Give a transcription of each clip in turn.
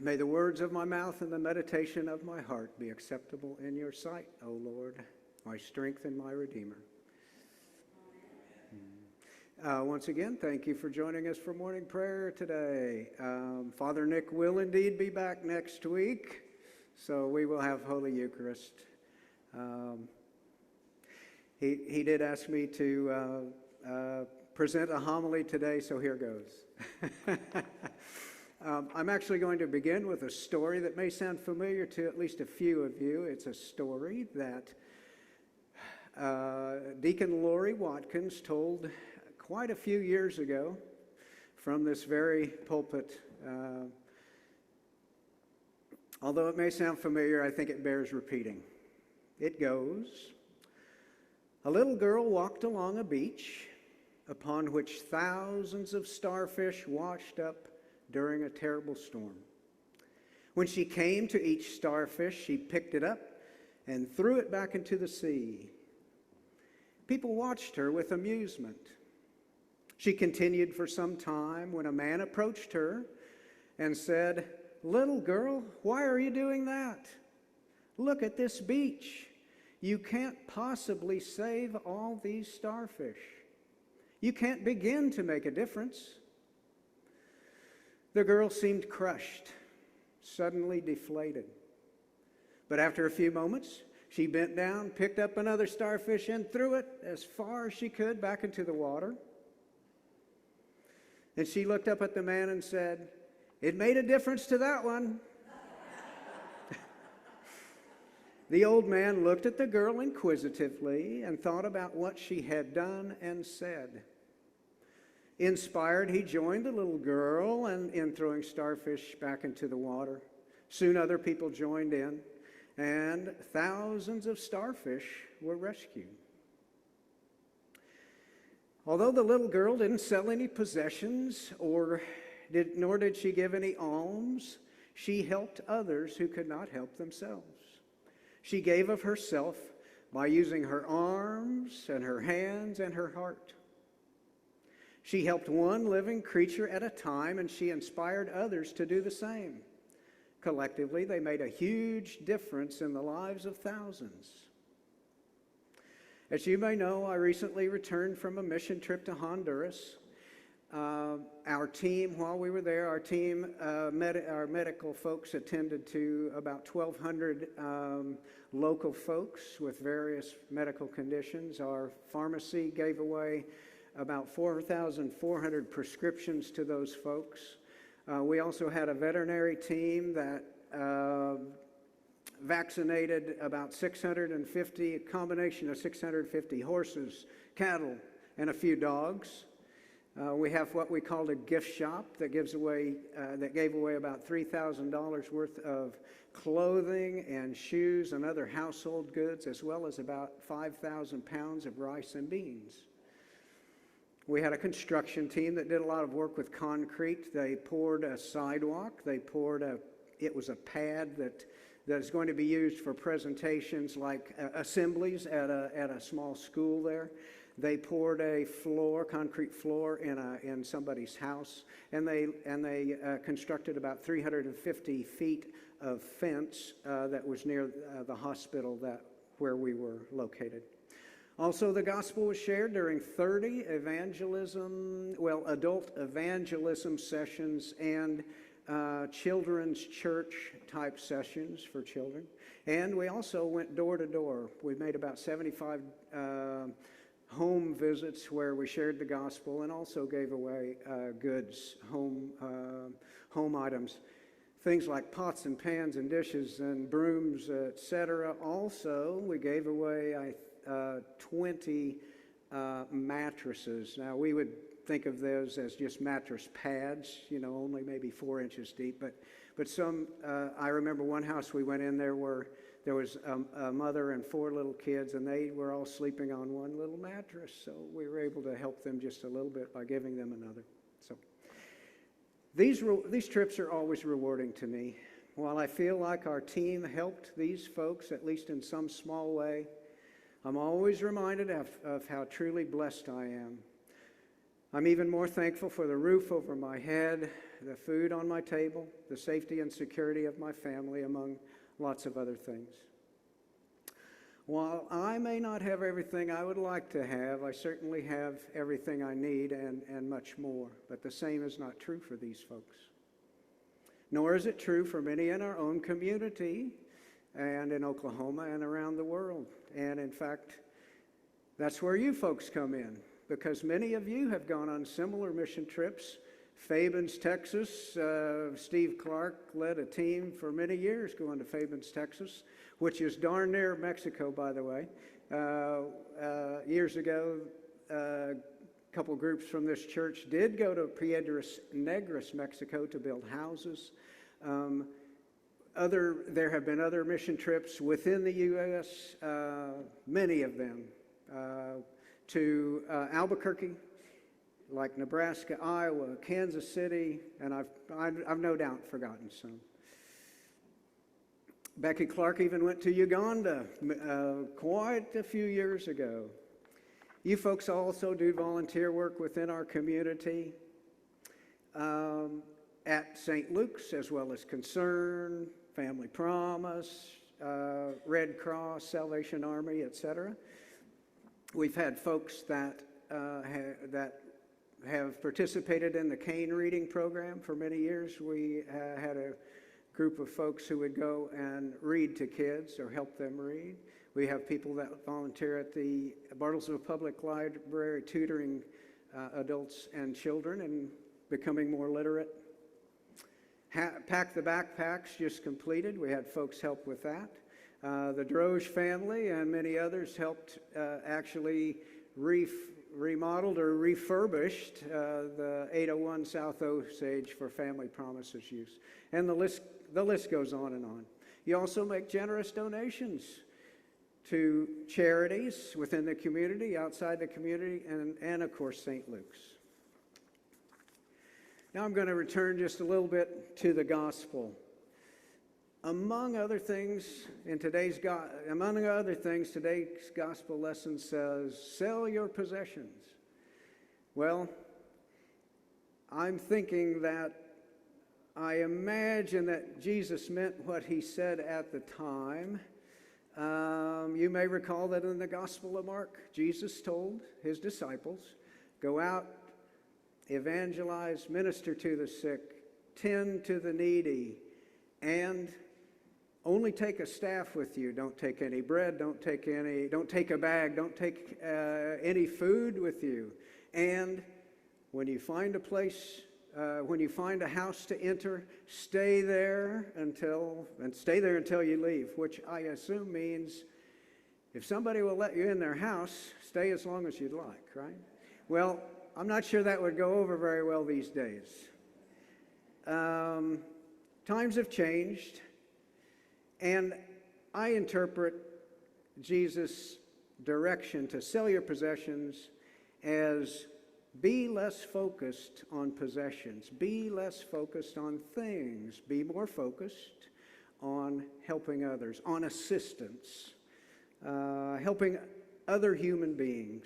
May the words of my mouth and the meditation of my heart be acceptable in your sight, O Lord, my strength and my Redeemer. Once again, thank you for joining us for morning prayer today. Father Nick will indeed be back next week, so we will have Holy Eucharist. He did ask me to present a homily today, so here goes. I'm actually going to begin with a story that may sound familiar to at least a few of you. It's a story that Deacon Lori Watkins told quite a few years ago from this very pulpit. Although it may sound familiar, I think it bears repeating. It goes, a little girl walked along a beach upon which thousands of starfish washed up during a terrible storm. When she came to each starfish, she picked it up and threw it back into the sea. People watched her with amusement. She continued for some time when a man approached her and said, "Little girl, why are you doing that? Look at this beach. You can't possibly save all these starfish. You can't begin to make a difference." The girl seemed crushed, suddenly deflated. But after a few moments, she bent down, picked up another starfish, and threw it as far as she could back into the water. And she looked up at the man and said, "It made a difference to that one." The old man looked at the girl inquisitively and thought about what she had done and said. Inspired, he joined the little girl in throwing starfish back into the water. Soon other people joined in, and thousands of starfish were rescued. Although the little girl didn't sell any possessions, nor did she give any alms, she helped others who could not help themselves. She gave of herself by using her arms and her hands and her heart. She helped one living creature at a time, and she inspired others to do the same. Collectively, they made a huge difference in the lives of thousands. As you may know, I recently returned from a mission trip to Honduras. Our team, while we were there, our medical folks attended to about 1,200 local folks with various medical conditions. Our pharmacy gave away about 4,400 prescriptions to those folks. We also had a veterinary team that vaccinated about 650, a combination of 650 horses, cattle, and a few dogs. We have what we called a gift shop that gave away about $3,000 worth of clothing and shoes and other household goods, as well as about 5,000 pounds of rice and beans. We had a construction team that did a lot of work with concrete. They poured a sidewalk. It was a pad that is going to be used for presentations like assemblies at a small school there. They poured a concrete floor in somebody's house, and they constructed about 350 feet of fence that was near the hospital where we were located. Also, the gospel was shared during 30 adult evangelism sessions and children's church type sessions for children. And we also went door to door. We made about 75 home visits where we shared the gospel and also gave away goods, home items, things like pots and pans and dishes and brooms, etc. Also, we gave away 20 mattresses. Now, we would think of those as just mattress pads, only maybe 4 inches deep. But some, I remember one house we went in there where there was a mother and 4 little kids, and they were all sleeping on one little mattress. So we were able to help them just a little bit by giving them another. So these trips are always rewarding to me. While I feel like our team helped these folks, at least in some small way, I'm always reminded of how truly blessed I am. I'm even more thankful for the roof over my head, the food on my table, the safety and security of my family, among lots of other things. While I may not have everything I would like to have, I certainly have everything I need and much more. But the same is not true for these folks. Nor is it true for many in our own community and in Oklahoma and around the world. And in fact, that's where you folks come in, because many of you have gone on similar mission trips. Fabens, Texas, Steve Clark led a team for many years going to Fabens, Texas, which is darn near Mexico, by the way. Years ago, a couple groups from this church did go to Piedras Negras, Mexico, to build houses. There have been other mission trips within the U.S., many of them, to Albuquerque, like Nebraska, Iowa, Kansas City, and I've no doubt forgotten some. Becky Clark even went to Uganda quite a few years ago. You folks also do volunteer work within our community at St. Luke's, as well as Concern, Family Promise, Red Cross, Salvation Army, etc. We've had folks that have participated in the cane reading program for many years. We had a group of folks who would go and read to kids or help them read. We have people that volunteer at the Bartlesville Public Library tutoring adults and children and becoming more literate. Pack the Backpacks just completed. We had folks help with that. The Droge family and many others helped actually remodeled or refurbished the 801 South Osage for Family Promises use. And the list goes on and on. You also make generous donations to charities within the community, outside the community, and of course, St. Luke's. Now I'm going to return just a little bit to the gospel. Among other things, today's gospel lesson says, sell your possessions. Well, I'm thinking that I imagine that Jesus meant what he said at the time. You may recall that in the Gospel of Mark, Jesus told his disciples, go out, evangelize, minister to the sick, tend to the needy, and only take a staff with you. Don't take any bread, don't take a bag, don't take any food with you. And when you find a place, when you find a house to enter, stay there until you leave, which I assume means if somebody will let you in their house, stay as long as you'd like, right? Well, I'm not sure that would go over very well these days. Times have changed, and I interpret Jesus' direction to sell your possessions as be less focused on possessions, be less focused on things, be more focused on helping others, on assistance, helping other human beings.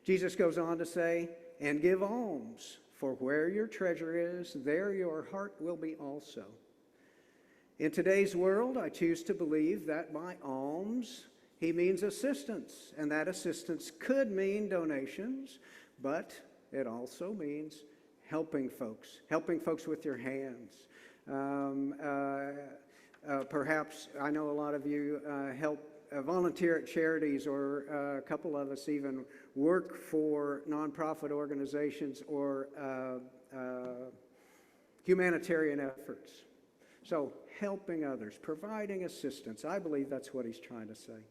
Jesus goes on to say, and give alms, for where your treasure is, there your heart will be also. In today's world, I choose to believe that by alms, he means assistance, and that assistance could mean donations, but it also means helping folks with your hands. Perhaps, I know a lot of you volunteer at charities, or a couple of us even work for nonprofit organizations or humanitarian efforts. So helping others, providing assistance, I believe that's what he's trying to say.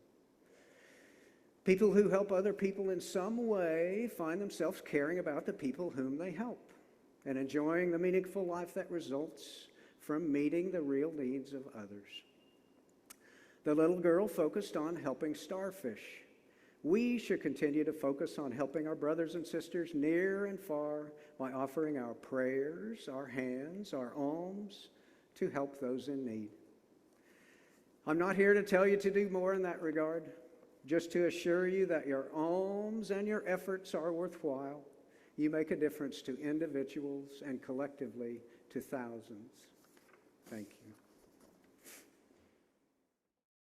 People who help other people in some way find themselves caring about the people whom they help and enjoying the meaningful life that results from meeting the real needs of others. The little girl focused on helping starfish. We should continue to focus on helping our brothers and sisters near and far by offering our prayers, our hands, our alms to help those in need. I'm not here to tell you to do more in that regard, just to assure you that your alms and your efforts are worthwhile You make a difference to individuals and collectively to thousands.